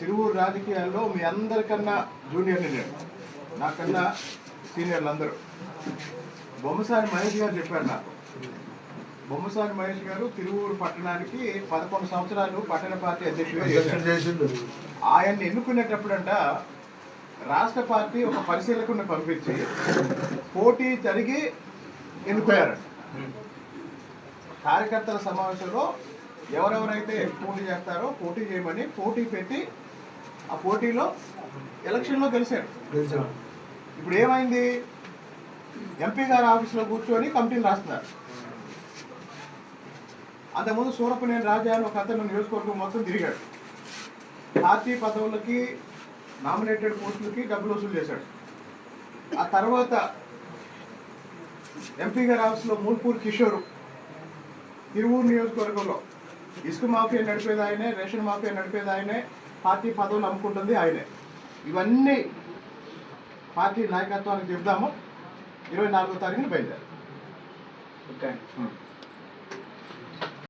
తిరువూరు రాజకీయాల్లో మీ అందరికన్నా జూనియర్ని నేను, నాకన్నా సీనియర్లు అందరూ. బొమ్మసాని మహేష్ గారు చెప్పారు నాకు. బొమ్మసాని మహేష్ గారు తిరువూరు పట్టణానికి 11 సంవత్సరాలు పట్టణ పార్టీ అధ్యక్షుడిగా చేశారు. ఆయన్ని ఎన్నుకునేటప్పుడంట రాష్ట్ర పార్టీ ఒక పరిశీలకుడిని పంపించి పోటీ జరిగి ఎన్నుకున్నారు. కార్యకర్తల సమావేశంలో ఎవరెవరైతే పోటీ చేస్తారో పోటీ చేయమని పోటీ పెట్టి ఆ పోటీలో ఎలక్షన్లో గెలిచారు. ఇప్పుడు ఏమైంది? ఎంపీ గారి ఆఫీసులో కూర్చొని కమిటీలు రాస్తున్నారు. అంతకుముందు సూరపనేని రాజా అని ఒక అతను నియోజకవర్గం మొత్తం తిరిగాడు. పార్టీ పదవులకి నామినేటెడ్ పోస్టులకి డబ్బులు వసూలు చేశాడు. ఆ తర్వాత ఎంపీ గారి ఆఫీసులో మూల్పూర్ కిషోర్ తిరువూరు నియోజకవర్గంలో ఇసుక మాఫియా నడిపేది ఆయనే, రేషన్ మాఫియా నడిపేది ఆయనే, పార్టీ పదవులు అమ్ముకుంటుంది ఆయనే. ఇవన్నీ పార్టీ నాయకత్వానికి చెప్దాము. 24వ తారీఖున బయలుదేరు.